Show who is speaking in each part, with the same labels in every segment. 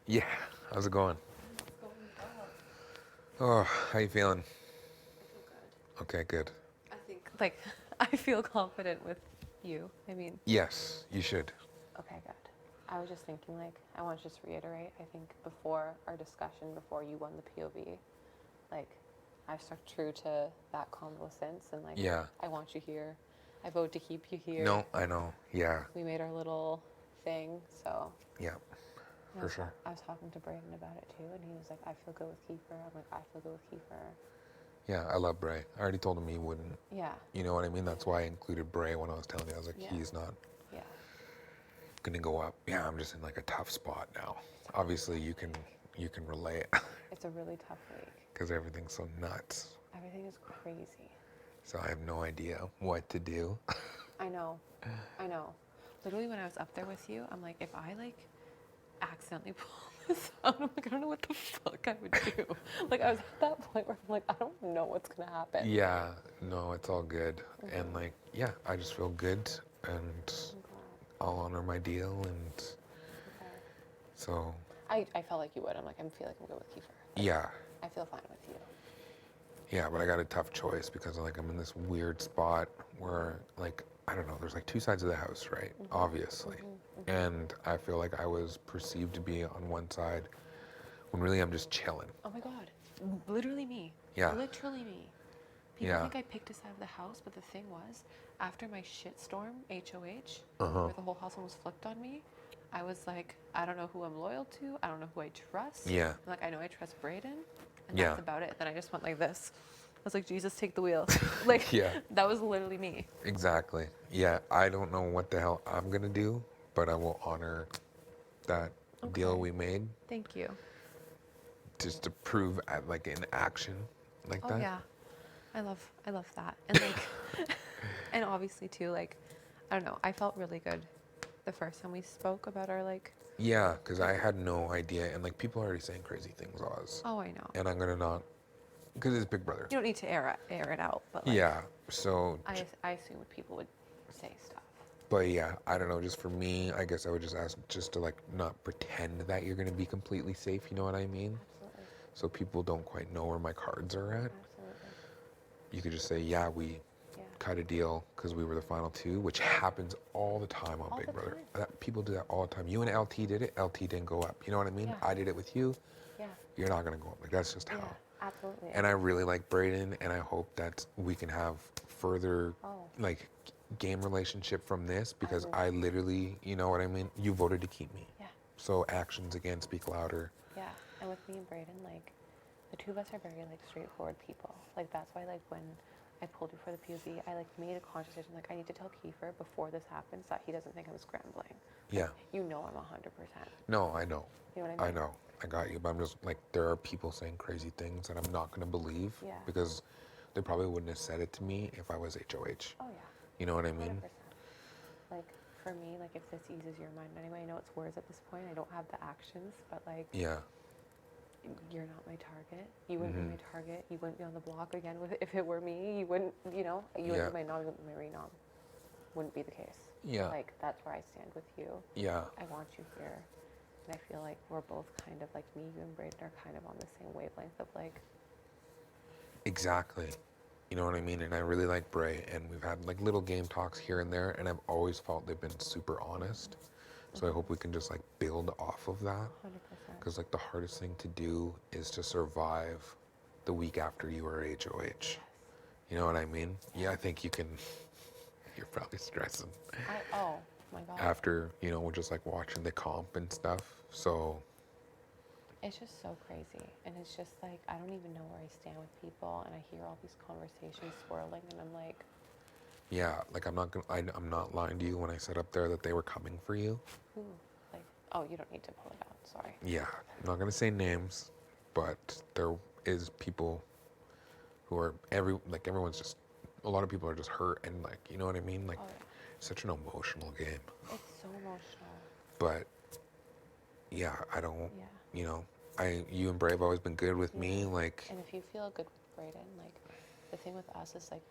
Speaker 1: Yeah, how's it going?
Speaker 2: It's going well.
Speaker 1: Oh, how you feeling?
Speaker 2: I feel good.
Speaker 1: Okay, good.
Speaker 2: I think, like, I feel confident with you. I mean,
Speaker 1: Yes, you should.
Speaker 2: okay, good. I was just thinking, like, I want to just reiterate, I think before our discussion, before you won the POV, like, I've stuck true to that convo since, and, like,
Speaker 1: Yeah.
Speaker 2: I want you here. I vote to keep you here.
Speaker 1: No, I know. Yeah,
Speaker 2: We made our little thing, so.
Speaker 1: yeah,
Speaker 2: And
Speaker 1: for sure.
Speaker 2: I was talking to Breydon about it too, and he was like, I feel good with Kiefer. I'm like, I feel good with Kiefer.
Speaker 1: Yeah, I love Bray. I already told him he wouldn't.
Speaker 2: Yeah,
Speaker 1: You know what I mean? That's why I included Bray when I was telling you. I was like,
Speaker 2: yeah,
Speaker 1: he's not
Speaker 2: yeah.
Speaker 1: gonna go up. Yeah, I'm just in like a tough spot now.
Speaker 2: It's a really
Speaker 1: Obviously,
Speaker 2: tough
Speaker 1: you
Speaker 2: week.
Speaker 1: can relate
Speaker 2: It's a really tough week.
Speaker 1: because everything's so nuts.
Speaker 2: Everything is crazy.
Speaker 1: So I have no idea what to do.
Speaker 2: I know. I know. Literally, when I was up there with you, I'm like, if I like accidentally pull this out, I'm like, I don't know what the fuck I would do. Like, I was at that point where I'm like, I don't know what's gonna happen.
Speaker 1: Yeah, no, it's all good. And
Speaker 2: Mm-hmm.
Speaker 1: like, yeah, I just feel good and
Speaker 2: I'm glad.
Speaker 1: I'll honor my deal. And
Speaker 2: Okay.
Speaker 1: so,
Speaker 2: I felt like you would. I'm like, I feel like I'm good with Kiefer. Like,
Speaker 1: yeah,
Speaker 2: I feel fine with you.
Speaker 1: yeah, but I got a tough choice because like I'm in this weird spot where like, I don't know, there's like two sides of the house, right?
Speaker 2: Mm-hmm.
Speaker 1: Obviously.
Speaker 2: Mm-hmm. Mm-hmm.
Speaker 1: And I feel like I was perceived to be on one side when really I'm just chilling.
Speaker 2: Oh my god. Literally me.
Speaker 1: Yeah,
Speaker 2: Literally me. People
Speaker 1: yeah,
Speaker 2: think I picked a side of the house, but the thing was, after my shitstorm, HOH,
Speaker 1: uh-huh,
Speaker 2: where the whole house almost flipped on me, I was like, I don't know who I'm loyal to. I don't know who I trust.
Speaker 1: yeah,
Speaker 2: I'm like, I know I trust Breydon, and
Speaker 1: yeah,
Speaker 2: that's about it. Then I just went like this. I was like, Jesus, take the wheel. Like,
Speaker 1: yeah,
Speaker 2: that was literally me.
Speaker 1: exactly. Yeah, I don't know what the hell I'm gonna do, but I will honor that deal
Speaker 2: Okay.
Speaker 1: we made
Speaker 2: Thank you.
Speaker 1: just to prove at, like in action like
Speaker 2: Oh
Speaker 1: that.
Speaker 2: yeah. I love that. And like and obviously too, like, I don't know, I felt really good the first time we spoke about our like,
Speaker 1: Yeah, because I had no idea, and like people are already saying crazy things, Oz,
Speaker 2: oh, I know.
Speaker 1: and I'm gonna not, because it's Big Brother.
Speaker 2: You don't need to air it out, but like,
Speaker 1: Yeah. So,
Speaker 2: I assumed people would say stuff.
Speaker 1: but yeah, I don't know. Just for me, I guess I would just ask just to like not pretend that you're gonna be completely safe. You know what I mean?
Speaker 2: Absolutely.
Speaker 1: So people don't quite know where my cards are at.
Speaker 2: Absolutely.
Speaker 1: You could just say, yeah, we
Speaker 2: Yeah.
Speaker 1: cut a deal because we were the final two, which happens all the time on
Speaker 2: All
Speaker 1: Big
Speaker 2: the
Speaker 1: Brother.
Speaker 2: time.
Speaker 1: People do that all the time. You and LT did it. LT didn't go up. You know what I mean?
Speaker 2: Yeah.
Speaker 1: I did it with you.
Speaker 2: Yeah.
Speaker 1: You're not gonna go up. Like that's just
Speaker 2: Yeah.
Speaker 1: how.
Speaker 2: Absolutely.
Speaker 1: And I really like Breydon, and I hope that we can have further
Speaker 2: Oh,
Speaker 1: like game relationship from this
Speaker 2: I
Speaker 1: because
Speaker 2: agree.
Speaker 1: I literally, you know what I mean? You voted to keep me.
Speaker 2: Yeah.
Speaker 1: So actions again speak louder.
Speaker 2: Yeah. And with me and Breydon, like, the two of us are very like straightforward people. Like that's why like when I pulled you for the POV, I like made a conscious decision like I need to tell Kiefer before this happens that he doesn't think I'm scrambling. Like,
Speaker 1: Yeah.
Speaker 2: you know I'm 100%.
Speaker 1: No, I know.
Speaker 2: You know what I
Speaker 1: I
Speaker 2: mean?
Speaker 1: know. I got you. But I'm just like, there are people saying crazy things that I'm not going to believe
Speaker 2: Yeah.
Speaker 1: because they probably wouldn't have said it to me if I was HOH.
Speaker 2: Oh yeah.
Speaker 1: You know what I
Speaker 2: 100%.
Speaker 1: mean?
Speaker 2: Like for me, like if this eases your mind anyway, I know it's words at this point. I don't have the actions, but like
Speaker 1: Yeah.
Speaker 2: you're not my target. You wouldn't
Speaker 1: Mm-hmm.
Speaker 2: be my target. You wouldn't be on the block again with if it were me. You wouldn't, you know, you
Speaker 1: Yeah.
Speaker 2: wouldn't be my nom, you wouldn't be my renom. Wouldn't be the case.
Speaker 1: Yeah.
Speaker 2: Like that's where I stand with you.
Speaker 1: Yeah.
Speaker 2: I want you here. And I feel like we're both kind of like me, you and Braden are kind of on the same wavelength of like,
Speaker 1: Exactly. You know what I mean? And I really like Bray, and we've had like little game talks here and there, and I've always felt they've been super honest. So I hope we can just like build off of that.
Speaker 2: 100%.
Speaker 1: Because like the hardest thing to do is to survive the week after you are HOH.
Speaker 2: Yes.
Speaker 1: You know what I mean? Yeah, I think you can. You're probably stressing
Speaker 2: Oh my God.
Speaker 1: after, you know, we're just like watching the comp and stuff. So,
Speaker 2: It's just so crazy. And it's just like, I don't even know where I stand with people. And I hear all these conversations swirling, and I'm like,
Speaker 1: yeah, like I'm not lying to you when I said up there that they were coming for you.
Speaker 2: who? Like, oh, you don't need to pull it out. Sorry.
Speaker 1: Yeah, I'm not gonna say names, but there is people who are everyone's just a lot of people are just hurt and like you know what I mean? Like
Speaker 2: Oh, yeah.
Speaker 1: such an emotional game.
Speaker 2: It's so emotional.
Speaker 1: But yeah, I don't
Speaker 2: Yeah.
Speaker 1: you know, you and Brave always been good with
Speaker 2: Yeah.
Speaker 1: me, like
Speaker 2: And if you feel good with Braden, like, the thing with us is, like,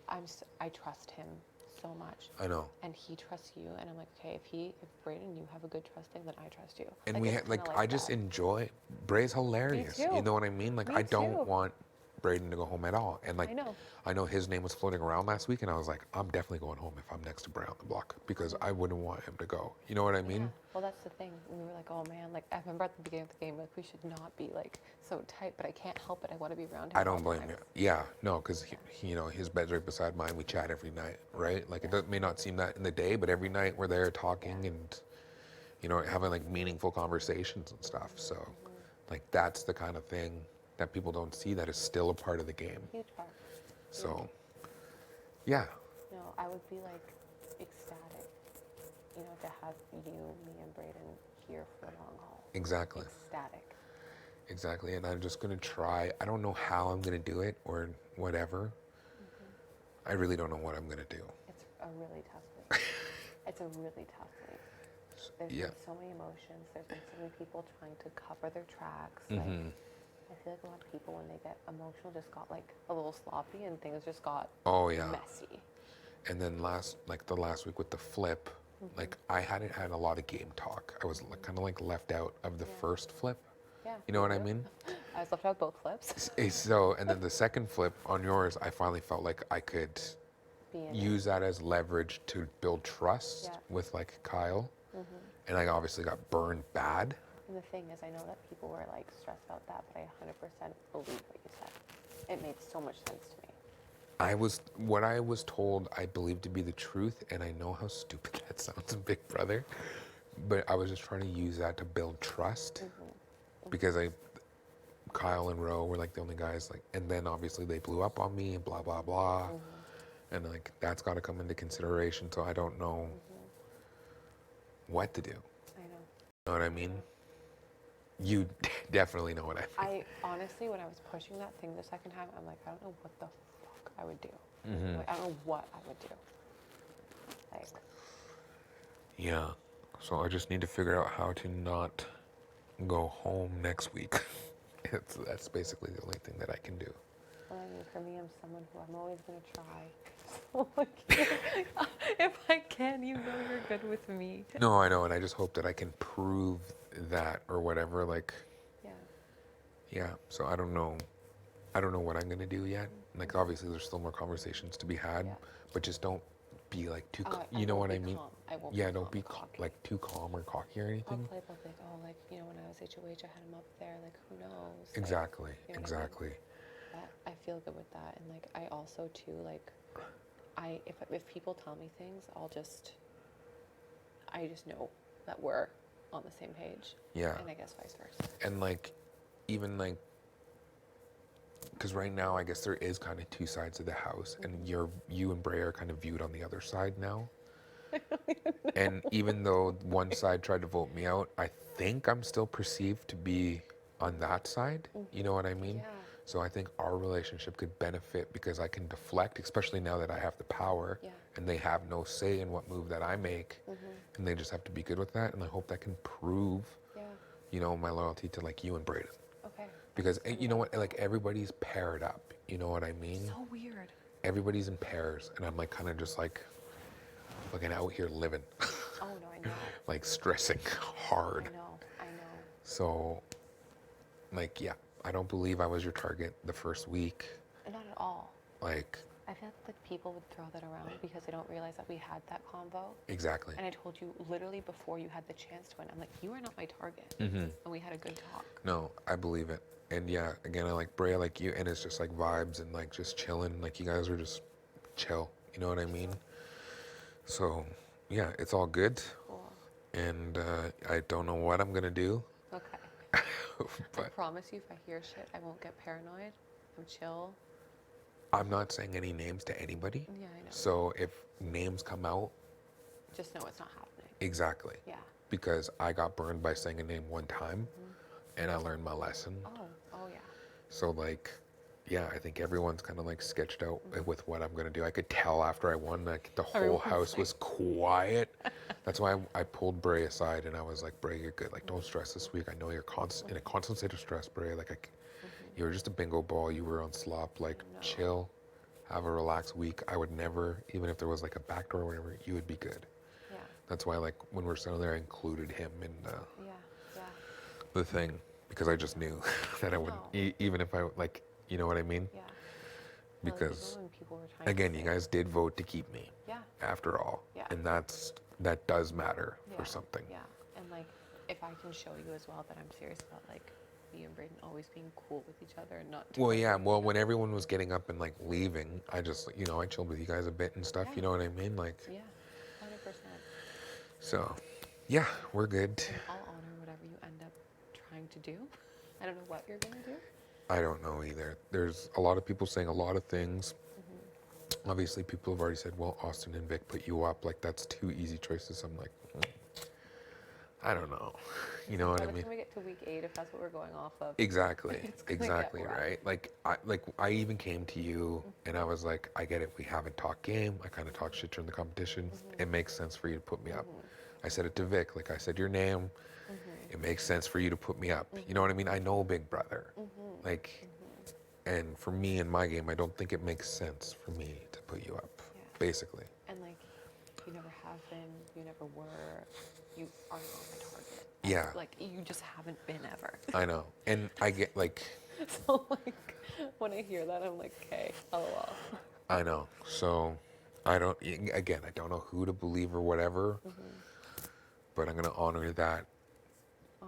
Speaker 2: I trust him so much.
Speaker 1: I know.
Speaker 2: And he trusts you, and I'm like, okay, if Breydon, you have a good trust thing, then I trust you.
Speaker 1: And
Speaker 2: Like,
Speaker 1: we
Speaker 2: it's
Speaker 1: had like
Speaker 2: kinda
Speaker 1: I just
Speaker 2: that.
Speaker 1: enjoy Bray's hilarious. You
Speaker 2: too.
Speaker 1: know what I mean? Like
Speaker 2: Me
Speaker 1: I don't
Speaker 2: too.
Speaker 1: want Breydon to go home at all. And like
Speaker 2: I know.
Speaker 1: I know his name was floating around last week and I was like, I'm definitely going home if I'm next to Bray on the block because I wouldn't want him to go. You know what I mean?
Speaker 2: Yeah. Well, that's the thing. We were like, oh man, like I remember at the beginning of the game, like we should not be like so tight, but I can't help it. I want to be around him.
Speaker 1: I
Speaker 2: at all
Speaker 1: don't blame
Speaker 2: times.
Speaker 1: you. Yeah, no, because you know his bed's right beside mine. We chat every night, right? Like it does, may not seem that in the day, but every night we're there talking and you know having like meaningful conversations and stuff. So, like that's the kind of thing that people don't see that is still a part of the game.
Speaker 2: Huge part.
Speaker 1: So, yeah,
Speaker 2: No, I would be like ecstatic, you know, to have you, me, and Breydon here for the long haul.
Speaker 1: exactly,
Speaker 2: Ecstatic.
Speaker 1: exactly. And I'm just gonna try. I don't know how I'm gonna do it or whatever. I really don't know what I'm gonna do.
Speaker 2: It's a really tough week. It's a really tough week. There's
Speaker 1: Yeah.
Speaker 2: been so many emotions. There's been so many people trying to cover their tracks.
Speaker 1: Mhm.
Speaker 2: Like, I feel like a lot of people, when they get emotional, just got like a little sloppy and things just got
Speaker 1: Oh yeah.
Speaker 2: messy.
Speaker 1: And then the last week with the flip, like I hadn't had a lot of game talk. I was like, kind of like left out of the first flip.
Speaker 2: Yeah.
Speaker 1: You know what I
Speaker 2: too.
Speaker 1: mean?
Speaker 2: I was left out both flips.
Speaker 1: So, and then the second flip on yours, I finally felt like I could
Speaker 2: Be in it.
Speaker 1: use that as leverage to build trust
Speaker 2: Yeah.
Speaker 1: with like Kyle. And I obviously got burned bad.
Speaker 2: And the thing is, I know that people were like stressed about that, but I 100% believe what you said. It made so much sense to me.
Speaker 1: What I was told, I believe to be the truth, and I know how stupid that sounds in Big Brother, but I was just trying to use that to build trust because Kyle and Ro were like the only guys, like, and then obviously they blew up on me and blah blah blah, and like that's got to come into consideration. So I don't know what to do.
Speaker 2: I know.
Speaker 1: Know what I mean? You definitely know what I mean.
Speaker 2: I honestly, when I was pushing that thing the second time, I'm like, I don't know what the fuck I would do. Like, I don't know what I would do. Like,
Speaker 1: Yeah. So I just need to figure out how to not go home next week. That's basically the only thing that I can do.
Speaker 2: well, I mean, for me, I'm someone who I'm always gonna try. So, like, if I can, you know, you're good with me.
Speaker 1: No, I know, and I just hope that I can prove that or whatever. Like,
Speaker 2: Yeah.
Speaker 1: yeah. So I don't know. I don't know what I'm gonna do yet. Like, obviously, there's still more conversations to be had,
Speaker 2: Yeah.
Speaker 1: but just don't be like too.
Speaker 2: Oh,
Speaker 1: You know
Speaker 2: won't
Speaker 1: what I
Speaker 2: be
Speaker 1: mean?
Speaker 2: calm. I won't.
Speaker 1: Yeah.
Speaker 2: be
Speaker 1: Don't
Speaker 2: calm
Speaker 1: be
Speaker 2: and cocky.
Speaker 1: like too calm or cocky or
Speaker 2: I'll
Speaker 1: anything.
Speaker 2: play both like, oh, like, you know, when I was HOH, I had him up there. Like, who knows? Like,
Speaker 1: Exactly.
Speaker 2: you know what I mean?
Speaker 1: Exactly.
Speaker 2: That, I feel good with that, and like, I also too like, if people tell me things, I just know that we're on the same page.
Speaker 1: Yeah.
Speaker 2: And I guess vice versa.
Speaker 1: And like, even like, because right now I guess there is kind of two sides of the house, and you and Bray are kind of viewed on the other side now. And even though one side tried to vote me out, I think I'm still perceived to be on that side. You know what I mean?
Speaker 2: Yeah.
Speaker 1: So I think our relationship could benefit because I can deflect, especially now that I have the power,
Speaker 2: Yeah.
Speaker 1: and they have no say in what move that I make, and they just have to be good with that. And I hope that can prove,
Speaker 2: Yeah.
Speaker 1: you know, my loyalty to like you and Breydon.
Speaker 2: Okay.
Speaker 1: Because you know what, like everybody's paired up. You know what I mean?
Speaker 2: So weird.
Speaker 1: Everybody's in pairs, and I'm like kind of just like fucking out here living,
Speaker 2: Oh no, I know.
Speaker 1: like stressing hard.
Speaker 2: I know. I know.
Speaker 1: So, like, yeah, I don't believe I was your target the first week.
Speaker 2: Not at all.
Speaker 1: Like,
Speaker 2: I feel like people would throw that around because they don't realize that we had that convo.
Speaker 1: exactly.
Speaker 2: And I told you literally before you had the chance to win. I'm like, you are not my target.
Speaker 1: Mm-hmm.
Speaker 2: And we had a good talk.
Speaker 1: No, I believe it. And yeah, again, I like Bray, I like you, and it's just like vibes and like just chilling. Like you guys are just chill. You know what I mean? So, yeah, it's all good.
Speaker 2: Cool.
Speaker 1: And I don't know what I'm gonna do.
Speaker 2: Okay. I
Speaker 1: But
Speaker 2: promise you, if I hear shit, I won't get paranoid. I'm chill.
Speaker 1: I'm not saying any names to anybody.
Speaker 2: Yeah, I know.
Speaker 1: So if names come out,
Speaker 2: Just know it's not happening.
Speaker 1: exactly.
Speaker 2: Yeah.
Speaker 1: Because I got burned by saying a name one time, and I learned my lesson.
Speaker 2: Oh yeah.
Speaker 1: So like, yeah, I think everyone's kind of like sketched out with what I'm gonna do. I could tell after I won, like the whole
Speaker 2: Everyone's
Speaker 1: house
Speaker 2: like-
Speaker 1: was quiet. That's why I pulled Bray aside and I was like, Bray, you're good. Like, don't stress this week. I know you're in a constant state of stress, Bray. Like, you were just a bingo ball. You were on slop. Like,
Speaker 2: No.
Speaker 1: chill. have a relaxed week. I would never, even if there was like a backdoor or whatever, you would be good.
Speaker 2: Yeah.
Speaker 1: That's why, like, when we're sitting there, I included him in
Speaker 2: Yeah. Yeah.
Speaker 1: the thing because I just knew that I wouldn't,
Speaker 2: No.
Speaker 1: even if I, like, you know what I mean?
Speaker 2: Yeah. No, like, even
Speaker 1: Because,
Speaker 2: when people were trying
Speaker 1: again,
Speaker 2: to
Speaker 1: you
Speaker 2: say,
Speaker 1: guys did vote to keep me
Speaker 2: yeah.
Speaker 1: after all.
Speaker 2: Yeah.
Speaker 1: And that does matter
Speaker 2: Yeah.
Speaker 1: for something.
Speaker 2: Yeah. And like, if I can show you as well that I'm serious about like me and Breydon always being cool with each other and not.
Speaker 1: Well, yeah.
Speaker 2: targeting
Speaker 1: Well,
Speaker 2: each
Speaker 1: when
Speaker 2: other.
Speaker 1: everyone was getting up and like leaving, I just, I chilled with you guys a bit and stuff.
Speaker 2: Yeah.
Speaker 1: You know what I mean? Like,
Speaker 2: Yeah. 100%.
Speaker 1: so, yeah, we're good.
Speaker 2: And I'll honor whatever you end up trying to do. I don't know what you're gonna do.
Speaker 1: I don't know either. There's a lot of people saying a lot of things. Obviously, people have already said, well, Austin and Vic put you up. Like, that's two easy choices. I'm like, I don't know. You know what I
Speaker 2: By the
Speaker 1: mean?
Speaker 2: time we get to week 8, if that's what we're going off of.
Speaker 1: Exactly.
Speaker 2: It's gonna
Speaker 1: Exactly,
Speaker 2: get rough.
Speaker 1: right? I even came to you and I was like, I get it. We haven't talked game. I kind of talked shit during the competition. It makes sense for you to put me up. I said it to Vic. Like, I said your name. It makes sense for you to put me up. You know what I mean? I know Big Brother. Like, and for me in my game, I don't think it makes sense for me to put you up,
Speaker 2: Yeah.
Speaker 1: basically.
Speaker 2: And like, you never have been, you never were, you are not my target.
Speaker 1: Yeah.
Speaker 2: Like, you just haven't been ever.
Speaker 1: I know. And I get like,
Speaker 2: So like, when I hear that, I'm like, okay, lol.
Speaker 1: I know. So I don't, again, I don't know who to believe or whatever, but I'm going to honor that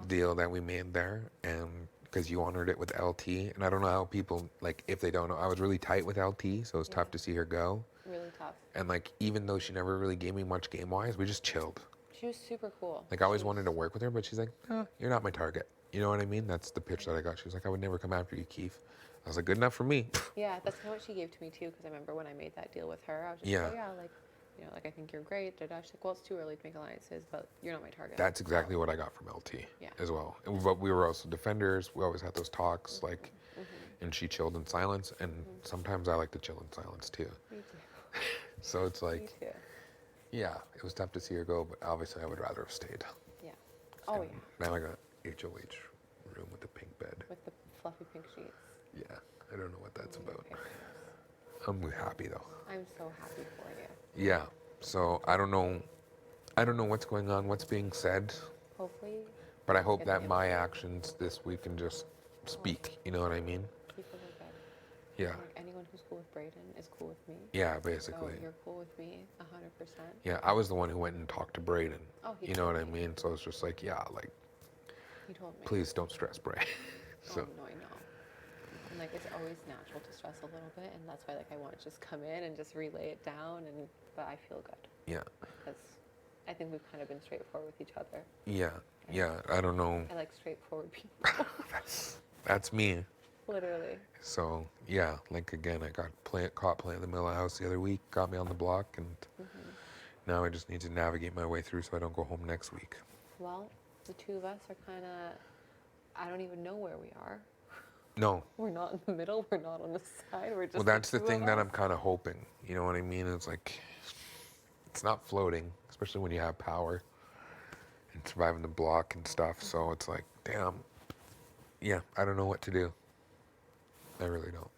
Speaker 1: deal that we made there. And because you honored it with LT. And I don't know how people, like, if they don't know, I was really tight with LT, so it was tough to see her go.
Speaker 2: Really tough.
Speaker 1: And like, even though she never really gave me much game wise, we just chilled.
Speaker 2: She was super cool.
Speaker 1: Like, I always wanted to work with her, but she's like, no, you're not my target. You know what I mean? That's the pitch that I got. She was like, I would never come after you, Keith. I was like, good enough for me.
Speaker 2: Yeah, that's kind of what she gave to me too. Because I remember when I made that deal with her, I was just
Speaker 1: Yeah.
Speaker 2: like, oh, yeah, like, like I think you're great. She's like, well, it's too early to make alliances, but you're not my target.
Speaker 1: That's exactly what I got from LT
Speaker 2: Yeah.
Speaker 1: as well. But we were also defenders. We always had those talks, like, and she chilled in silence. And sometimes I like to chill in silence too.
Speaker 2: Me too.
Speaker 1: So it's
Speaker 2: Me
Speaker 1: like,
Speaker 2: too.
Speaker 1: yeah, it was tough to see her go, but obviously I would rather have stayed.
Speaker 2: Yeah. Oh
Speaker 1: And
Speaker 2: yeah.
Speaker 1: now I got HOH room with the pink bed.
Speaker 2: With the fluffy pink sheets.
Speaker 1: Yeah, I don't know what that's about.
Speaker 2: Pictures.
Speaker 1: I'm happy though.
Speaker 2: I'm so happy for you.
Speaker 1: Yeah. So I don't know what's going on, what's being said,
Speaker 2: Hopefully,
Speaker 1: but I hope
Speaker 2: Get
Speaker 1: that
Speaker 2: the
Speaker 1: my actions this week can just speak. You know what I mean?
Speaker 2: people are good.
Speaker 1: Yeah.
Speaker 2: Like anyone who's cool with Breydon is cool with me.
Speaker 1: Yeah, basically.
Speaker 2: So you're cool with me, 100%.
Speaker 1: Yeah, I was the one who went and talked to Breydon.
Speaker 2: Oh, he
Speaker 1: You know
Speaker 2: told
Speaker 1: what I
Speaker 2: me.
Speaker 1: mean? So it's just like, yeah, like,
Speaker 2: He told me.
Speaker 1: please don't stress Bray. So
Speaker 2: Oh, no, I know. And like, it's always natural to stress a little bit, and that's why like I want to just come in and just relay it down, but I feel good
Speaker 1: yeah,
Speaker 2: because I think we've kind of been straightforward with each other.
Speaker 1: yeah. I don't know.
Speaker 2: I like straightforward people.
Speaker 1: That's me.
Speaker 2: Literally.
Speaker 1: So yeah, like again, I got caught playing the middle of the house the other week, got me on the block, and now I just need to navigate my way through so I don't go home next week.
Speaker 2: Well, the two of us are kind of, I don't even know where we are.
Speaker 1: No.
Speaker 2: We're not in the middle. We're not on the side. We're just.
Speaker 1: Well, that's the
Speaker 2: two
Speaker 1: thing
Speaker 2: of
Speaker 1: that
Speaker 2: us.
Speaker 1: I'm kind of hoping. You know what I mean? It's like, it's not floating, especially when you have power and surviving the block and stuff. So it's like, damn. Yeah, I don't know what to do. I really don't.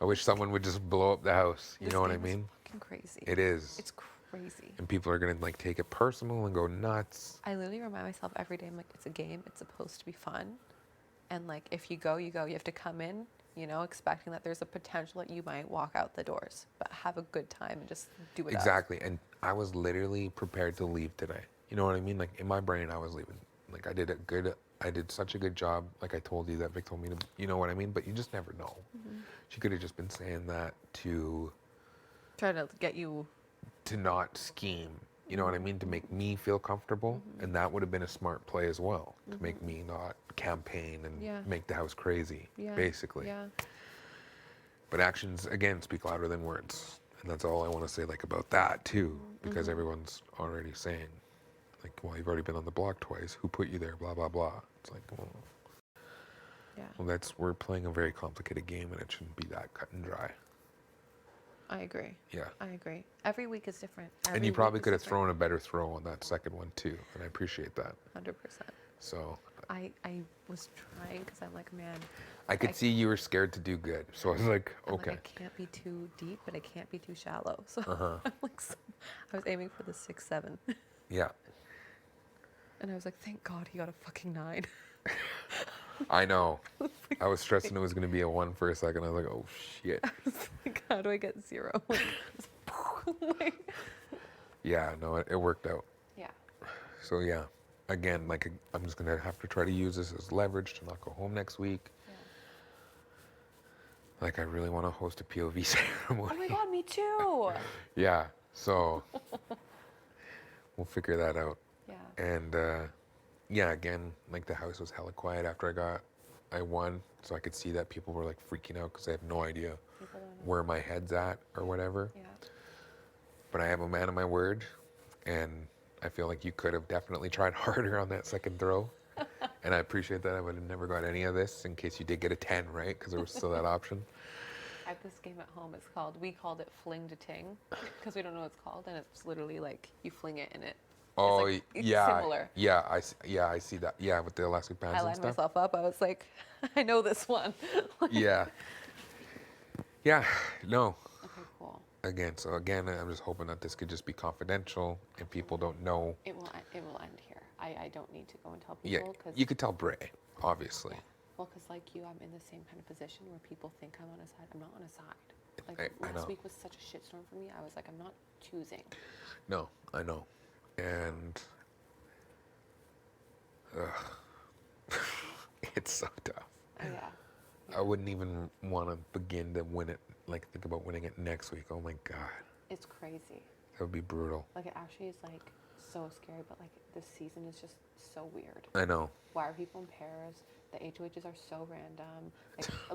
Speaker 1: I wish someone would just blow up the house. You
Speaker 2: This
Speaker 1: know what I
Speaker 2: game is
Speaker 1: mean?
Speaker 2: fucking crazy.
Speaker 1: It is.
Speaker 2: It's crazy.
Speaker 1: And people are gonna like take it personal and go nuts.
Speaker 2: I literally remind myself every day, I'm like, it's a game. It's supposed to be fun. And like, if you go, you go. You have to come in, expecting that there's a potential that you might walk out the doors, but have a good time and just do it up.
Speaker 1: Exactly. And I was literally prepared to leave today. You know what I mean? Like in my brain, I was leaving. Like I did such a good job. Like I told you that Vic told me to, you know what I mean? But you just never know. She could have just been saying that to
Speaker 2: Trying to get you.
Speaker 1: not scheme. You know what I mean? To make me feel comfortable. And that would have been a smart play as well. To make me not campaign and
Speaker 2: Yeah.
Speaker 1: make the house crazy,
Speaker 2: Yeah.
Speaker 1: basically.
Speaker 2: Yeah.
Speaker 1: But actions, again, speak louder than words. And that's all I want to say like about that too. Because everyone's already saying, like, well, you've already been on the block twice. Who put you there? Blah, blah, blah. It's like,
Speaker 2: Yeah.
Speaker 1: well, we're playing a very complicated game and it shouldn't be that cut and dry.
Speaker 2: I agree.
Speaker 1: Yeah.
Speaker 2: I agree. Every week is different.
Speaker 1: And
Speaker 2: Every
Speaker 1: you probably
Speaker 2: week is
Speaker 1: could have
Speaker 2: different.
Speaker 1: thrown a better throw on that second one too. And I appreciate that.
Speaker 2: 100%.
Speaker 1: So
Speaker 2: I was trying because I'm like, man,
Speaker 1: I could see you were scared to do good. So I was like,
Speaker 2: I'm
Speaker 1: okay.
Speaker 2: like, I can't be too deep, but I can't be too shallow. So
Speaker 1: Uh-huh.
Speaker 2: I'm like, I was aiming for the 6-7,
Speaker 1: Yeah.
Speaker 2: and I was like, thank God he got a fucking 9.
Speaker 1: I know. I was stressing it was going to be a 1 for a second. I was like, oh, shit.
Speaker 2: I was like, how do I get 0? Like,
Speaker 1: Yeah, no, it worked out.
Speaker 2: yeah.
Speaker 1: So, yeah. Again, like, I'm just going to have to try to use this as leverage to not go home next week.
Speaker 2: Yeah.
Speaker 1: Like, I really want to host a POV ceremony.
Speaker 2: Oh my God, me too.
Speaker 1: Yeah, so we'll figure that out.
Speaker 2: Yeah.
Speaker 1: And, yeah, again, like, the house was hella quiet after I won. So I could see that people were, like, freaking out because they have no idea
Speaker 2: People don't know.
Speaker 1: where my head's at or whatever.
Speaker 2: Yeah.
Speaker 1: But I am a man of my word, and I feel like you could have definitely tried harder on that second throw. And I appreciate that. I would have never got any of this in case you did get a 10, right? Because there was still that option.
Speaker 2: I have this game at home. We called it Fling to Ting because we don't know what it's called, and it's literally like you fling it and it.
Speaker 1: Oh,
Speaker 2: it's
Speaker 1: yeah.
Speaker 2: Similar.
Speaker 1: Yeah, I see that. Yeah, with the elastic bands
Speaker 2: I
Speaker 1: and
Speaker 2: lined
Speaker 1: stuff.
Speaker 2: myself up. I was like, I know this one.
Speaker 1: Yeah. Yeah, no.
Speaker 2: Okay, cool.
Speaker 1: Again, I'm just hoping that this could just be confidential and people don't know.
Speaker 2: It will end here. I don't need to go and tell
Speaker 1: Yeah,
Speaker 2: people. Cause,
Speaker 1: you could tell Bray, obviously.
Speaker 2: Yeah. Well, because like you, I'm in the same kind of position where people think I'm on a side. I'm not on a side. Like
Speaker 1: I know.
Speaker 2: last week was such a shitstorm for me. I was like, I'm not choosing.
Speaker 1: No, I know. And it's so tough.
Speaker 2: Oh, yeah.
Speaker 1: I wouldn't even want to begin to win it, like think about winning it next week. Oh my God.
Speaker 2: It's crazy.
Speaker 1: That would be brutal.
Speaker 2: Like, it actually is like so scary, but like this season is just so weird.
Speaker 1: I know.
Speaker 2: Why are people in pairs? The HOHs are so random.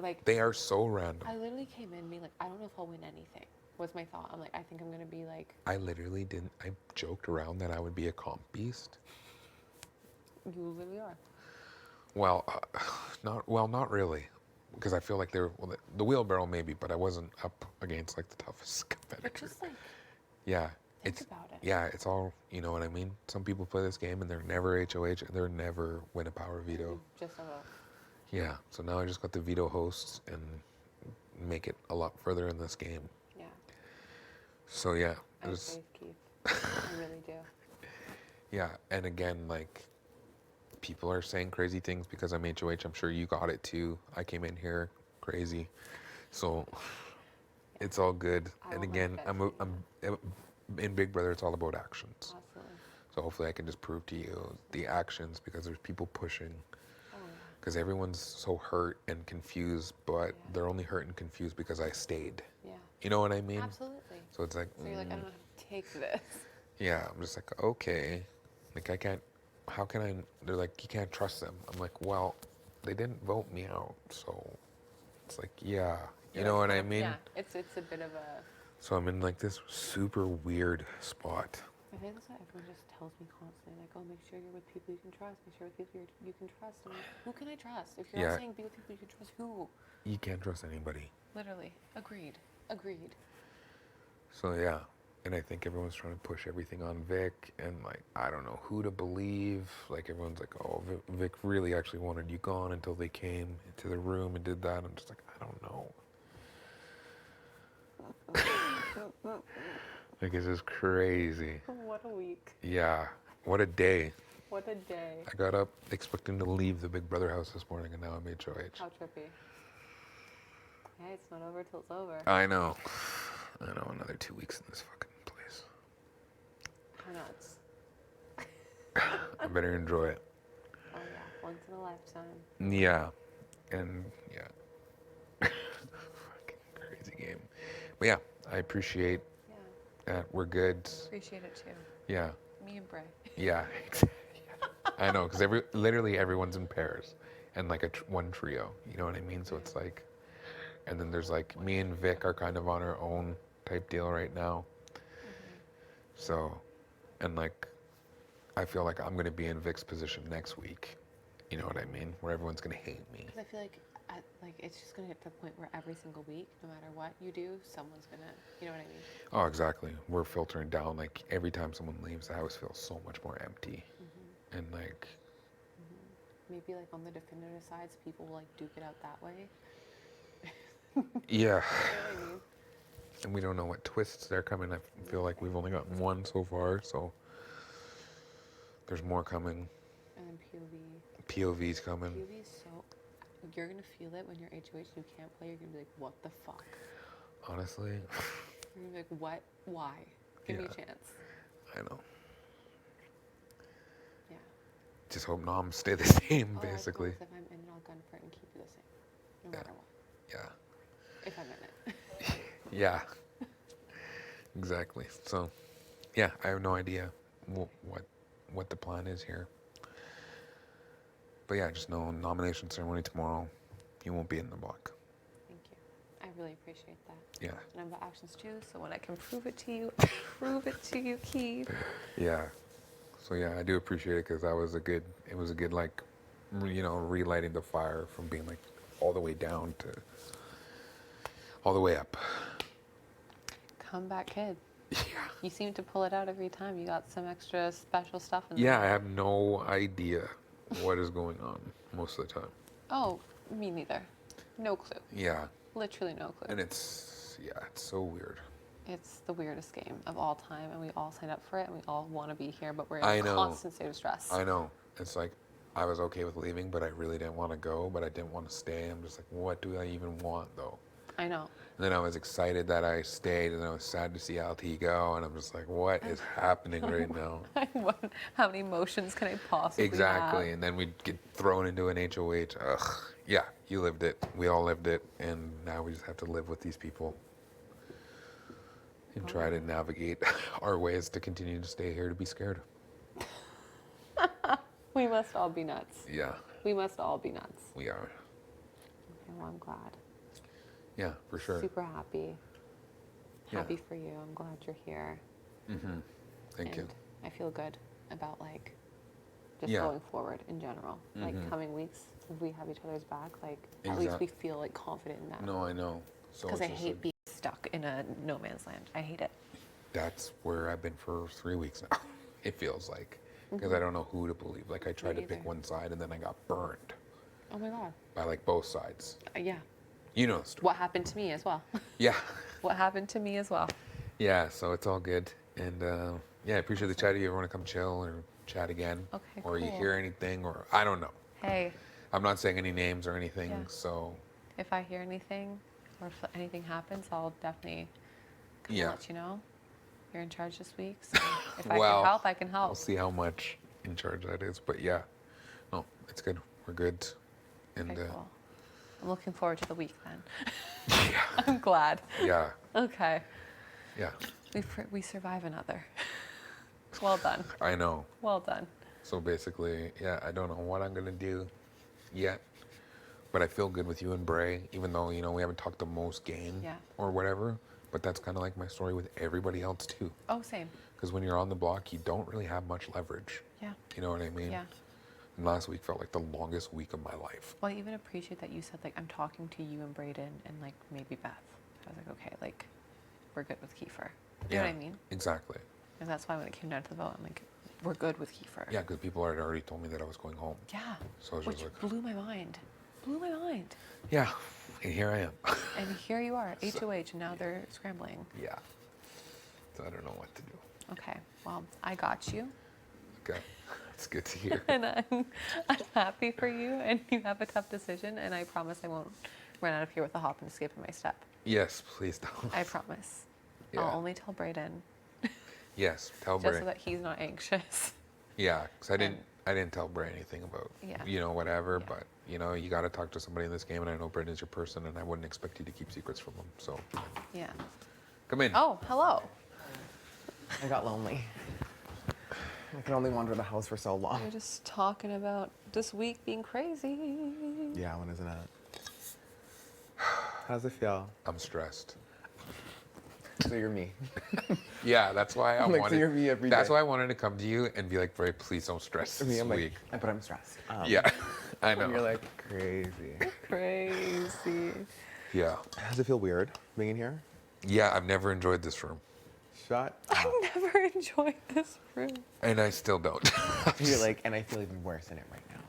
Speaker 2: Like
Speaker 1: They are so random.
Speaker 2: I literally came in being like, I don't know if I'll win anything. Was my thought. I'm like, I think I'm gonna be like.
Speaker 1: I literally didn't. I joked around that I would be a comp beast.
Speaker 2: You literally are.
Speaker 1: Well, not really, because I feel like the wheelbarrow maybe, but I wasn't up against like the toughest
Speaker 2: But
Speaker 1: competitors.
Speaker 2: just like.
Speaker 1: Yeah.
Speaker 2: Think about it.
Speaker 1: Yeah, it's all, you know what I mean? Some people play this game and they're never HOH and they're never win a power veto.
Speaker 2: Just a vote.
Speaker 1: Yeah, so now I just got the veto hosts and make it a lot further in this game.
Speaker 2: Yeah.
Speaker 1: So yeah,
Speaker 2: I have faith, Keith. I really do.
Speaker 1: yeah, and again, like, people are saying crazy things because I'm HOH. I'm sure you got it too. I came in here crazy. So it's all good. And again, I'm in Big Brother, it's all about actions.
Speaker 2: Absolutely.
Speaker 1: So hopefully I can just prove to you the actions because there's people pushing.
Speaker 2: Oh, yeah.
Speaker 1: Because everyone's so hurt and confused, but they're only hurt and confused because I stayed.
Speaker 2: Yeah.
Speaker 1: You know what I mean?
Speaker 2: Absolutely.
Speaker 1: So it's like,
Speaker 2: So you're like, I don't know how to take this.
Speaker 1: yeah, I'm just like, okay. Like, I can't, how can I, they're like, you can't trust them. I'm like, well, they didn't vote me out. So it's like, yeah. You know what I mean?
Speaker 2: Yeah, it's a bit of a.
Speaker 1: So I'm in like this super weird spot.
Speaker 2: I think that's what everyone just tells me constantly. Like, oh, make sure you're with people you can trust. Make sure with people you can trust. I'm like, who can I trust? If you're all saying be with people you can trust, who?
Speaker 1: You can't trust anybody.
Speaker 2: Literally. Agreed.
Speaker 1: So yeah. And I think everyone's trying to push everything on Vic. And like, I don't know who to believe. Like, everyone's like, oh, Vic really actually wanted you gone until they came into the room and did that. I'm just like, I don't know. Like, it's just crazy.
Speaker 2: What a week.
Speaker 1: Yeah. What a day.
Speaker 2: What a day.
Speaker 1: I got up expecting to leave the Big Brother house this morning, and now I'm HOH.
Speaker 2: How trippy. Hey, it's not over till it's over.
Speaker 1: I know. Another 2 weeks in this fucking place.
Speaker 2: How nuts.
Speaker 1: I better enjoy it.
Speaker 2: Oh, yeah. Once in a lifetime.
Speaker 1: Yeah. And, yeah. Fucking crazy game. But, yeah, I appreciate that. We're good.
Speaker 2: Appreciate it, too.
Speaker 1: Yeah.
Speaker 2: Me and Bray.
Speaker 1: Yeah. I know, because literally everyone's in pairs. And, like, one trio. You know what I mean? So it's like... And then there's, like, me and Vic are kind of on our own type deal right now. So, and, like, I feel like I'm going to be in Vic's position next week. You know what I mean? Where everyone's going to hate me.
Speaker 2: Because I feel like, it's just going to get to the point where every single week, no matter what you do, someone's going to, you know what I mean?
Speaker 1: Oh, exactly. We're filtering down. Like, every time someone leaves, the house feels so much more empty. And, like,
Speaker 2: maybe like on the definitive sides, people will like duke it out that way.
Speaker 1: Yeah.
Speaker 2: You know what I mean?
Speaker 1: And we don't know what twists they're coming. I feel like we've only gotten one so far, so there's more coming.
Speaker 2: And then
Speaker 1: POV's coming.
Speaker 2: POV is so, you're gonna feel it when you're HOH and you can't play. You're gonna be like, what the fuck?
Speaker 1: Honestly,
Speaker 2: You're gonna be like, what? Why? Give me a chance.
Speaker 1: I know.
Speaker 2: Yeah.
Speaker 1: Just hope noms stay the same,
Speaker 2: Oh,
Speaker 1: basically.
Speaker 2: of course, if I'm in it, I'll gun for it and keep you the same, no matter what.
Speaker 1: Yeah.
Speaker 2: If I'm in it.
Speaker 1: Yeah. Exactly. So, yeah, I have no idea what the plan is here. But yeah, just know nomination ceremony tomorrow. You won't be in the block.
Speaker 2: Thank you. I really appreciate that.
Speaker 1: Yeah.
Speaker 2: And I've got actions too, so when I can prove it to you, I'll prove it to you, Keith.
Speaker 1: Yeah. So yeah, I do appreciate it because it was a good like, relighting the fire from being like all the way down to all the way up.
Speaker 2: Comeback kid.
Speaker 1: Yeah.
Speaker 2: You seem to pull it out every time. You got some extra special stuff in
Speaker 1: Yeah, I
Speaker 2: there.
Speaker 1: have no idea what is going on most of the time.
Speaker 2: Oh, me neither. No clue.
Speaker 1: Yeah.
Speaker 2: Literally no clue.
Speaker 1: And it's so weird.
Speaker 2: It's the weirdest game of all time, and we all signed up for it, and we all want to be here, but we're in
Speaker 1: I
Speaker 2: a
Speaker 1: know.
Speaker 2: constant state of stress.
Speaker 1: I know. It's like I was okay with leaving, but I really didn't want to go, but I didn't want to stay. I'm just like, what do I even want though?
Speaker 2: I know.
Speaker 1: And then I was excited that I stayed, and I was sad to see LT go, and I'm just like, what is happening right now?
Speaker 2: How many emotions can I possibly
Speaker 1: Exactly.
Speaker 2: have?
Speaker 1: And then we'd get thrown into an HOH. Ugh. Yeah, you lived it. We all lived it, and now we just have to live with these people and try to navigate our ways to continue to stay here to be scared.
Speaker 2: We must all be nuts.
Speaker 1: Yeah,
Speaker 2: We must all be nuts.
Speaker 1: we are.
Speaker 2: Okay, well, I'm glad.
Speaker 1: Yeah, for sure.
Speaker 2: Super happy.
Speaker 1: Yeah.
Speaker 2: Happy for you. I'm glad you're here.
Speaker 1: Mm-hmm. Thank you.
Speaker 2: And I feel good about like just
Speaker 1: Yeah.
Speaker 2: going forward in general. Like
Speaker 1: Mhm.
Speaker 2: coming weeks, if we have each other's back, like at least we feel like confident in that.
Speaker 1: No, I know. So
Speaker 2: Because I
Speaker 1: it's just
Speaker 2: hate
Speaker 1: like,
Speaker 2: being stuck in a no man's land. I hate it.
Speaker 1: that's where I've been for 3 weeks now. It feels like because I don't know who to believe. Like I tried to pick
Speaker 2: either.
Speaker 1: one side, and then I got burned
Speaker 2: Oh my god.
Speaker 1: by like both sides.
Speaker 2: Yeah.
Speaker 1: You know the story.
Speaker 2: What happened to me as well.
Speaker 1: Yeah.
Speaker 2: What happened to me as well.
Speaker 1: Yeah, so it's all good. And yeah, I appreciate the chat. If you ever want to come chill or chat again,
Speaker 2: Okay,
Speaker 1: or you
Speaker 2: cool.
Speaker 1: hear anything, or I don't know.
Speaker 2: Hey,
Speaker 1: I'm not saying any names or anything,
Speaker 2: Yeah.
Speaker 1: so
Speaker 2: if I hear anything or if anything happens, I'll definitely come
Speaker 1: Yeah.
Speaker 2: let you know. You're in charge this week, so if I
Speaker 1: Well,
Speaker 2: can help, I can help.
Speaker 1: we'll see how much in charge that is. But yeah, no, it's good. We're good. And
Speaker 2: Okay, cool. I'm looking forward to the week then.
Speaker 1: yeah,
Speaker 2: I'm glad.
Speaker 1: yeah,
Speaker 2: Okay.
Speaker 1: yeah.
Speaker 2: We survive another. Well done.
Speaker 1: I know.
Speaker 2: Well done.
Speaker 1: So basically, yeah, I don't know what I'm gonna do yet, but I feel good with you and Bray, even though we haven't talked the most game
Speaker 2: Yeah.
Speaker 1: or whatever. But that's kind of like my story with everybody else too.
Speaker 2: Oh, same.
Speaker 1: Because when you're on the block, you don't really have much leverage.
Speaker 2: Yeah.
Speaker 1: You know what I mean?
Speaker 2: Yeah.
Speaker 1: And last week felt like the longest week of my life.
Speaker 2: Well, I even appreciate that you said, like, I'm talking to you and Breydon and, like, maybe Beth. I was like, okay, like, we're good with Kiefer. You know what I mean?
Speaker 1: Exactly.
Speaker 2: And that's why when it came down to the vote, I'm like, we're good with Kiefer.
Speaker 1: Yeah, because people had already told me that I was going home.
Speaker 2: Yeah.
Speaker 1: So I was
Speaker 2: Which
Speaker 1: just like,
Speaker 2: blew my mind. Blew my mind.
Speaker 1: yeah, and here I am.
Speaker 2: And here you are, HOH, and now they're scrambling.
Speaker 1: Yeah. So I don't know what to do.
Speaker 2: Okay, well, I got you.
Speaker 1: Okay. It's good to hear.
Speaker 2: And I'm happy for you, and you have a tough decision, and I promise I won't run out of here with a hop and skip in my step.
Speaker 1: Yes, please don't.
Speaker 2: I promise.
Speaker 1: Yeah.
Speaker 2: I'll only tell Breydon,
Speaker 1: Yes, tell
Speaker 2: just
Speaker 1: Bray.
Speaker 2: so that he's not anxious.
Speaker 1: Yeah, because I didn't tell Bray anything about,
Speaker 2: Yeah.
Speaker 1: whatever,
Speaker 2: Yeah.
Speaker 1: but, you got to talk to somebody in this game, and I know Brandon's your person, and I wouldn't expect you to keep secrets from him, so
Speaker 2: Yeah.
Speaker 1: come in.
Speaker 2: Oh, hello.
Speaker 3: I got lonely. I could only wander the house for so long.
Speaker 2: We're just talking about this week being crazy.
Speaker 3: Yeah, when isn't it? How does it feel?
Speaker 1: I'm stressed.
Speaker 3: So you're me.
Speaker 1: Yeah, that's why I
Speaker 3: Like, so
Speaker 1: wanted.
Speaker 3: you're me every
Speaker 1: That's
Speaker 3: day.
Speaker 1: why I wanted to come to you and be like, Bray, please don't stress
Speaker 3: Me,
Speaker 1: this
Speaker 3: I'm
Speaker 1: week.
Speaker 3: like, but I'm stressed.
Speaker 1: Yeah, I know.
Speaker 3: And you're like crazy.
Speaker 2: Crazy.
Speaker 1: Yeah,
Speaker 3: Does it feel weird being in here?
Speaker 1: yeah. I've never enjoyed this room,
Speaker 3: Shut
Speaker 2: I've
Speaker 3: up.
Speaker 2: never enjoyed this room.
Speaker 1: and I still don't.
Speaker 3: You're like, and I feel even worse in it right now.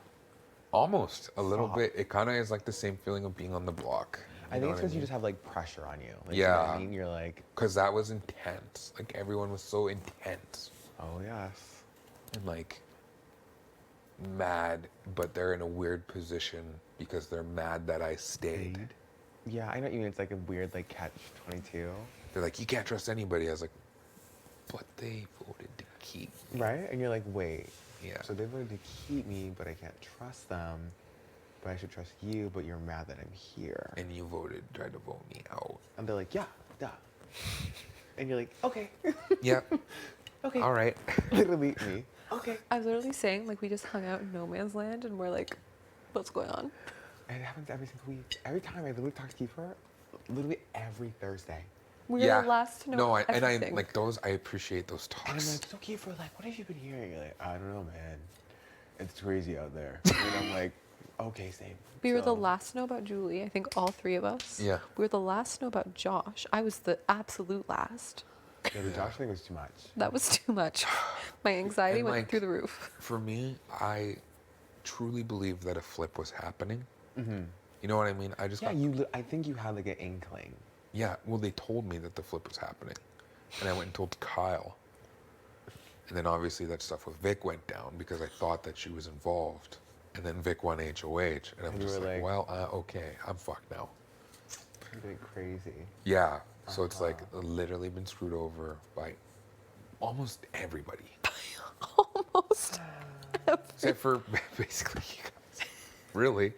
Speaker 1: Almost a little
Speaker 3: Stop.
Speaker 1: bit. It kind of is like the same feeling of being on the block.
Speaker 3: I think it's because you just have like pressure on you. Like,
Speaker 1: Yeah.
Speaker 3: You know what I mean? You're like,
Speaker 1: Because that was intense. Like everyone was so intense
Speaker 3: oh yes.
Speaker 1: and like mad, but they're in a weird position because they're mad that I stayed.
Speaker 3: Yeah, I know what you mean. It's like a weird like catch-22.
Speaker 1: They're like, you can't trust anybody. I was like, but they voted to keep me.
Speaker 3: Right? And you're like, wait.
Speaker 1: Yeah.
Speaker 3: So they voted to keep me, but I can't trust them. But I should trust you, but you're mad that I'm here.
Speaker 1: And you tried to vote me out.
Speaker 3: And they're like, yeah, duh. And you're like, okay.
Speaker 1: Yeah.
Speaker 3: Okay.
Speaker 1: All right.
Speaker 3: Literally me. Okay.
Speaker 2: I was literally saying, like, we just hung out in no man's land and we're like, what's going on?
Speaker 3: And it happens every single week. Every time I literally talk to Kiefer, literally every Thursday.
Speaker 2: We were the last to know
Speaker 1: No, and I
Speaker 2: everything.
Speaker 1: like those. I appreciate those
Speaker 3: And I'm
Speaker 1: talks.
Speaker 3: like, so Kiefer, like, what have you been hearing? You're like, I don't know, man. It's crazy out there. And I'm like, okay, same.
Speaker 2: We were the
Speaker 3: So-
Speaker 2: last to know about Julie, I think all three of us.
Speaker 1: Yeah.
Speaker 2: We were the last to know about Josh. I was the absolute last.
Speaker 3: Yeah, the Josh thing was too much.
Speaker 2: That was too much. My anxiety
Speaker 1: And,
Speaker 2: went
Speaker 1: like,
Speaker 2: through the roof.
Speaker 1: For me, I truly believe that a flip was happening.
Speaker 3: Mm-hmm.
Speaker 1: You know what I mean? I just
Speaker 3: Yeah,
Speaker 1: got,
Speaker 3: I think you had like an inkling.
Speaker 1: yeah. Well, they told me that the flip was happening, and I went and told Kyle. And then obviously that stuff with Vic went down because I thought that she was involved. And then Vic won HOH, and I'm
Speaker 3: And you
Speaker 1: just
Speaker 3: were
Speaker 1: like,
Speaker 3: like-
Speaker 1: well, okay, I'm fucked now.
Speaker 3: You're like crazy.
Speaker 1: Yeah. So it's like literally been screwed over by almost everybody,
Speaker 2: Almost.
Speaker 1: except for basically you guys. Really,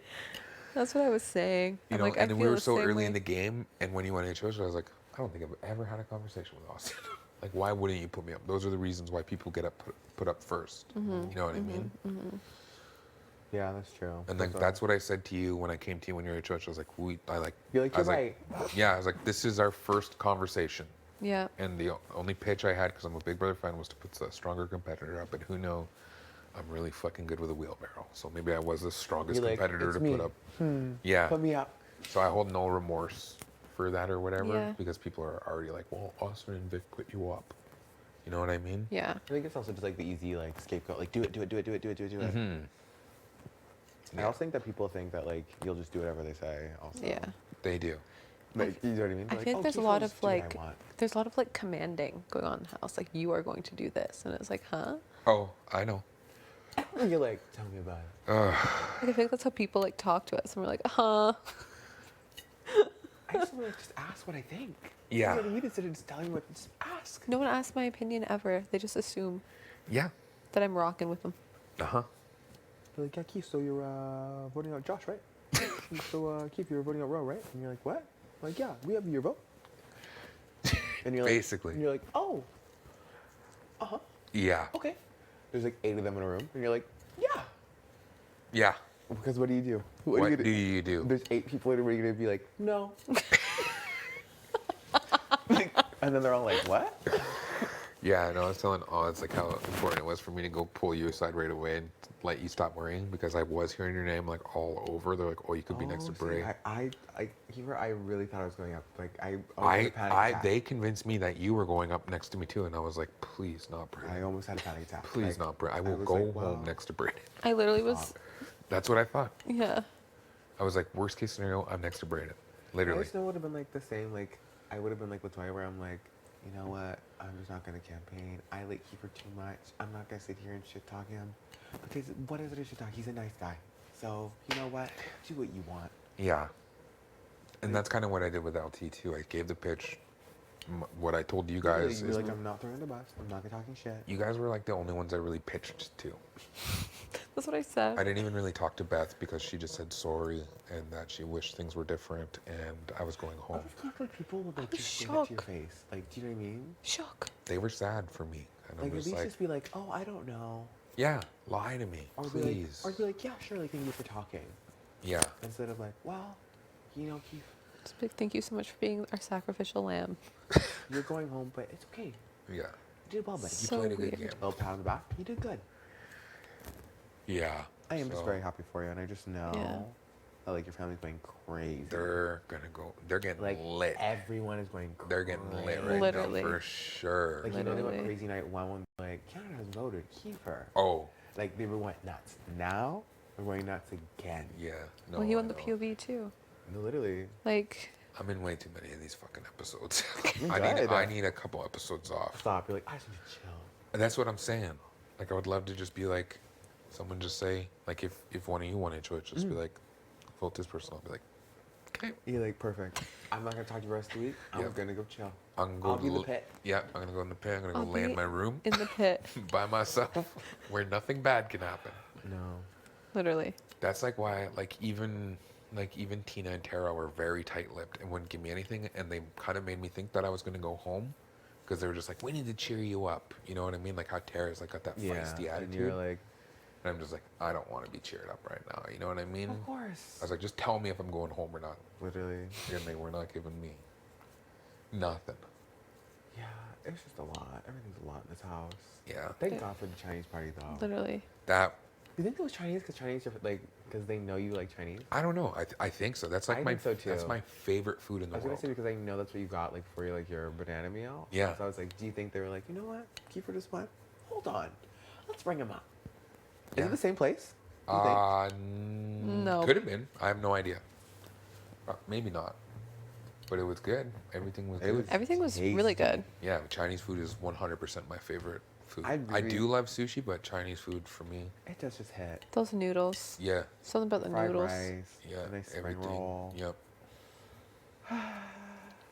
Speaker 2: That's what I was saying.
Speaker 1: you
Speaker 2: I'm
Speaker 1: know.
Speaker 2: like, I
Speaker 1: And we
Speaker 2: feel
Speaker 1: were
Speaker 2: the
Speaker 1: so
Speaker 2: same
Speaker 1: early
Speaker 2: way.
Speaker 1: in the game, and when you won HOH, I was like, I don't think I've ever had a conversation with Austin. Like, why wouldn't you put me up? Those are the reasons why people get put up 1st.
Speaker 2: Mm-hmm.
Speaker 1: You know what I mean?
Speaker 3: Yeah, that's true.
Speaker 1: And like that's what I said to you when I came to you when you were HOH. I was like,
Speaker 3: You're like,
Speaker 1: I was
Speaker 3: you're
Speaker 1: like,
Speaker 3: right.
Speaker 1: yeah, I was like, this is our first conversation.
Speaker 2: Yeah.
Speaker 1: And the only pitch I had, because I'm a Big Brother fan, was to put the stronger competitor up. And who know, I'm really fucking good with a wheelbarrow. So maybe I was the strongest
Speaker 3: You're like,
Speaker 1: competitor
Speaker 3: "It's
Speaker 1: to
Speaker 3: me.
Speaker 1: put up. Yeah.
Speaker 3: Put me up.
Speaker 1: So I hold no remorse for that or whatever,
Speaker 2: Yeah.
Speaker 1: because people are already like, well, Austin and Vic put you up. You know what I mean?
Speaker 2: Yeah.
Speaker 3: I think it's also just like the easy like scapegoat, like do it.
Speaker 1: Mm-hmm.
Speaker 3: I also think that people think that like you'll just do whatever they say. Also.
Speaker 2: Yeah.
Speaker 1: They do.
Speaker 3: Like, you know what I mean?
Speaker 2: I
Speaker 3: They're
Speaker 2: feel like
Speaker 3: "Oh,
Speaker 2: there's a
Speaker 3: Kiefer,
Speaker 2: lot
Speaker 3: just
Speaker 2: of
Speaker 3: do what I
Speaker 2: like,
Speaker 3: want."
Speaker 2: there's a lot of like commanding going on in the house. Like, you are going to do this. And it's like, huh?
Speaker 1: Oh, I know.
Speaker 3: And you're like, tell me about it.
Speaker 2: Like, I feel like that's how people like talk to us. And we're like, huh?
Speaker 3: I just want to just ask what I think.
Speaker 1: Yeah.
Speaker 3: You know what I mean? Instead of just telling me what, just ask.
Speaker 2: No one asks my opinion ever. They just assume
Speaker 1: Yeah.
Speaker 2: that I'm rocking with them.
Speaker 1: Uh-huh.
Speaker 3: They're like, yeah, Keith, so you're voting out Josh, right? So, Keith, you're voting out Ro, right? And you're like, what? I'm like, yeah, we have your vote. And you're like,
Speaker 1: Basically.
Speaker 3: And you're like, oh. Uh-huh.
Speaker 1: Yeah.
Speaker 3: Okay. There's like 8 of them in a room. And you're like, yeah.
Speaker 1: Yeah.
Speaker 3: Because what do you do?
Speaker 1: What
Speaker 3: you
Speaker 1: do you do?
Speaker 3: There's 8 people in a room. You're going to be like, no. And then they're all like, what?
Speaker 1: Yeah, no, I was telling Oz like how important it was for me to go pull you aside right away and let you stop worrying, because I was hearing your name like all over. They're like, oh, you could be next to
Speaker 3: see,
Speaker 1: Bray.
Speaker 3: Kiefer, I really thought I was going up. Like, I almost had a panic attack.
Speaker 1: They convinced me that you were going up next to me too, and I was like, please not Bray.
Speaker 3: I almost had a panic attack.
Speaker 1: Please
Speaker 3: Like,
Speaker 1: not Bray. I will
Speaker 3: was
Speaker 1: go
Speaker 3: like,
Speaker 1: home
Speaker 3: wow.
Speaker 1: next to Brayden.
Speaker 2: I literally was,
Speaker 1: That's what I thought.
Speaker 2: yeah.
Speaker 1: I was like, worst case scenario, I'm next to Brayden.
Speaker 3: I
Speaker 1: Literally.
Speaker 3: just know it would have been like the same. Like, I would have been like Latoya, where I'm like, you know what? I'm just not gonna campaign. I like Kiefer too much. I'm not gonna sit here and shit talk him. Because what is it to shit talk? He's a nice guy. So you know what? Do what you want.
Speaker 1: Yeah. And that's kind of what I did with LT too. I gave the pitch. What I told you guys
Speaker 3: You're
Speaker 1: is
Speaker 3: like, I'm not throwing the bus. I'm not gonna talking shit.
Speaker 1: you guys were like the only ones I really pitched to.
Speaker 2: That's what I said.
Speaker 1: I didn't even really talk to Beth because she just said sorry and that she wished things were different, and I was going
Speaker 3: I
Speaker 1: home.
Speaker 3: just thought like people would like
Speaker 2: was
Speaker 3: just say that to your
Speaker 2: shocked.
Speaker 3: face. Like, do you know what I mean?
Speaker 2: Shock.
Speaker 1: They were sad for me, and
Speaker 3: Like
Speaker 1: I'm
Speaker 3: at
Speaker 1: just
Speaker 3: least
Speaker 1: like,
Speaker 3: just be like, oh, I don't know.
Speaker 1: yeah, lie to me,
Speaker 3: Or
Speaker 1: please.
Speaker 3: Be like, yeah, sure. Like, thank you for talking.
Speaker 1: Yeah,
Speaker 3: Instead of like, well, you know, Keith,
Speaker 2: Just big thank you so much for being our sacrificial lamb.
Speaker 3: you're going home, but it's okay.
Speaker 1: yeah,
Speaker 3: You did well, buddy.
Speaker 1: you
Speaker 2: So
Speaker 1: played a good
Speaker 2: weird.
Speaker 1: game.
Speaker 3: Little pat on the back. You did good.
Speaker 1: Yeah,
Speaker 3: I am just
Speaker 1: so
Speaker 3: very happy for you, and I just know
Speaker 2: Yeah.
Speaker 3: that like your family's going crazy.
Speaker 1: they're gonna go. They're getting
Speaker 3: like
Speaker 1: lit.
Speaker 3: everyone is going crazy.
Speaker 1: They're getting lit right
Speaker 2: Literally.
Speaker 1: now for sure.
Speaker 3: Like you know they went
Speaker 2: Literally.
Speaker 3: crazy night one like Canada has voted Kiefer.
Speaker 1: Oh,
Speaker 3: Like they were went nuts. Now I'm wearing nuts again.
Speaker 1: Yeah. No,
Speaker 2: Well, he won
Speaker 1: I
Speaker 2: the
Speaker 1: know.
Speaker 2: POV too.
Speaker 3: No, literally.
Speaker 2: Like,
Speaker 1: I'm in way too many of these fucking episodes.
Speaker 3: You're
Speaker 1: I
Speaker 3: good.
Speaker 1: need a couple episodes off.
Speaker 3: Stop. You're like, I just need to chill.
Speaker 1: And that's what I'm saying. Like, I would love to just be like, someone just say, like, if one of you want HOH, just be like, vote this person. I'll be like, okay.
Speaker 3: You're like, perfect. I'm not gonna talk to you the rest of the week. I'm
Speaker 1: Yep.
Speaker 3: gonna go chill.
Speaker 1: I'm
Speaker 3: I'll
Speaker 1: gonna
Speaker 3: be
Speaker 1: go
Speaker 3: in the pit.
Speaker 1: Yeah, I'm gonna go in the pit. I'm gonna
Speaker 2: I'll
Speaker 1: go lay in
Speaker 2: be
Speaker 1: my room
Speaker 2: in the pit.
Speaker 1: by myself, where nothing bad can happen.
Speaker 3: No.
Speaker 2: Literally.
Speaker 1: That's like why, even Tina and Tara were very tight-lipped and wouldn't give me anything, and they kind of made me think that I was gonna go home, because they were just like, we need to cheer you up. You know what I mean? Like how Tara's like got that feisty
Speaker 3: And
Speaker 1: attitude.
Speaker 3: you're like,
Speaker 1: And I'm just like, I don't want to be cheered up right now. You know what I mean?
Speaker 3: of course.
Speaker 1: I was like, just tell me if I'm going home or not.
Speaker 3: Literally.
Speaker 1: And they were not giving me nothing.
Speaker 3: Yeah, it's just a lot. Everything's a lot in this house.
Speaker 1: Yeah.
Speaker 3: Thank God for the Chinese party, though.
Speaker 2: Literally.
Speaker 1: That,
Speaker 3: Do you think it was Chinese? Because Chinese are like, because they know you like Chinese?
Speaker 1: I don't know. I think so. That's like
Speaker 3: I
Speaker 1: my
Speaker 3: think so, too.
Speaker 1: that's my favorite food in
Speaker 3: I
Speaker 1: the
Speaker 3: was gonna
Speaker 1: world.
Speaker 3: say because I know that's what you got like for your banana meal.
Speaker 1: Yeah.
Speaker 3: So I was like, do you think they were like, you know what, Kiefer just went? Hold on, let's bring him up. Is
Speaker 1: Yeah.
Speaker 3: it the same place? Do you think?
Speaker 2: No.
Speaker 1: Could have been. I have no idea. Maybe not. But it was good. Everything was
Speaker 3: It
Speaker 1: good.
Speaker 3: was
Speaker 2: Everything was really
Speaker 3: tasty.
Speaker 2: good.
Speaker 1: Yeah, Chinese food is 100% my favorite food.
Speaker 3: I
Speaker 1: I
Speaker 3: really-
Speaker 1: do love sushi, but Chinese food for me,
Speaker 3: It does just hit.
Speaker 2: Those noodles.
Speaker 1: yeah,
Speaker 2: Something about the
Speaker 3: Fried
Speaker 2: noodles.
Speaker 3: rice,
Speaker 1: yeah,
Speaker 3: a nice spring
Speaker 1: everything.
Speaker 3: roll.
Speaker 1: Yep.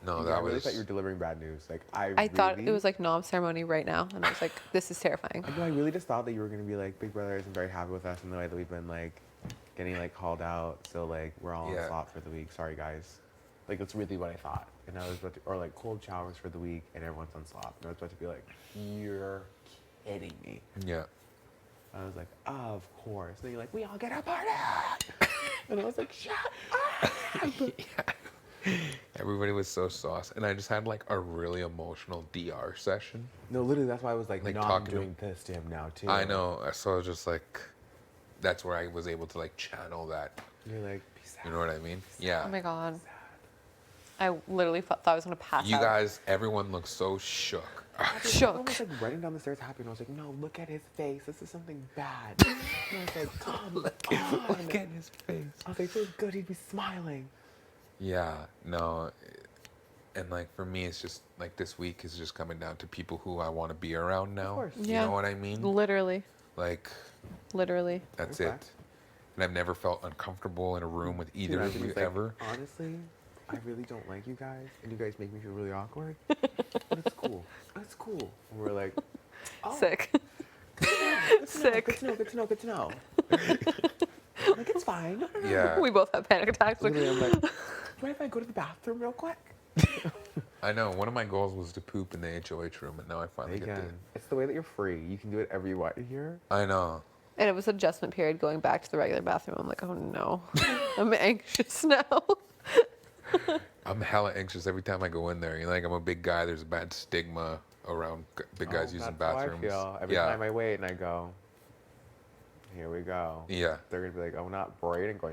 Speaker 1: No,
Speaker 3: Yeah,
Speaker 1: that
Speaker 3: I really
Speaker 1: was.
Speaker 3: thought you were delivering bad news. Like
Speaker 2: I thought it was like nom ceremony right now, and I was like, this is terrifying.
Speaker 3: I know. I really just thought that you were gonna be like, Big Brother isn't very happy with us in the way that we've been like getting like called out. So like we're all
Speaker 1: Yeah.
Speaker 3: on slot for the week. Sorry guys. Like that's really what I thought. And I was about to, or like cold showers for the week, and everyone's on slot. And I was about to be like, you're kidding me.
Speaker 1: Yeah.
Speaker 3: I was like, of course. And then you're like, we all get a party. And I was like, shut up.
Speaker 1: Everybody was so sauce, and I just had like a really emotional DR session.
Speaker 3: No, literally, that's why I was like,
Speaker 1: Like
Speaker 3: no, I'm
Speaker 1: talking to
Speaker 3: doing this to him now too.
Speaker 1: I know, so I was just like, that's where I was able to like channel that.
Speaker 3: You're like, peace out.
Speaker 1: You know what I mean? Yeah.
Speaker 2: Oh my god. I literally thought I was gonna pass
Speaker 1: You
Speaker 2: out.
Speaker 1: guys, everyone looked so shook.
Speaker 3: Everyone was
Speaker 2: Shook.
Speaker 3: like running down the stairs happy, and I was like, no, look at his face. This is something bad. And I was like, come on.
Speaker 1: Look at his face.
Speaker 3: I was like, feels good. He'd be smiling.
Speaker 1: Yeah, no, and like for me, it's just like this week is just coming down to people who I want to be around now.
Speaker 3: course.
Speaker 1: You
Speaker 2: Yeah.
Speaker 1: know what I mean?
Speaker 2: Literally.
Speaker 1: Like
Speaker 2: Literally.
Speaker 1: that's
Speaker 3: Okay.
Speaker 1: it. And I've never felt uncomfortable in a room with
Speaker 3: Dude,
Speaker 1: either of
Speaker 3: Anthony's
Speaker 1: you
Speaker 3: like,
Speaker 1: ever.
Speaker 3: honestly, I really don't like you guys, and you guys make me feel really awkward. But it's cool. It's cool. And we're like, oh,
Speaker 2: Sick. Sick.
Speaker 3: Good to know. Good to know. Good to know. Like it's fine.
Speaker 1: Yeah,
Speaker 2: We both have panic attacks. Like,
Speaker 3: Literally, I'm like, do you mind if I go to the bathroom real quick?
Speaker 1: I know. One of my goals was to poop in the HOH room, and now I finally get to.
Speaker 3: Again, it's the way that you're free. You can do whatever you want here.
Speaker 1: I know.
Speaker 2: and it was adjustment period going back to the regular bathroom. I'm like, oh no. I'm anxious now.
Speaker 1: I'm hella anxious every time I go in there. You know, like I'm a big guy. There's a bad stigma around big guys using
Speaker 3: that's
Speaker 1: bathrooms.
Speaker 3: How I feel. Every
Speaker 1: yeah.
Speaker 3: time I wait and I go, here we go.
Speaker 1: Yeah.
Speaker 3: They're gonna be like, oh, not Breydon going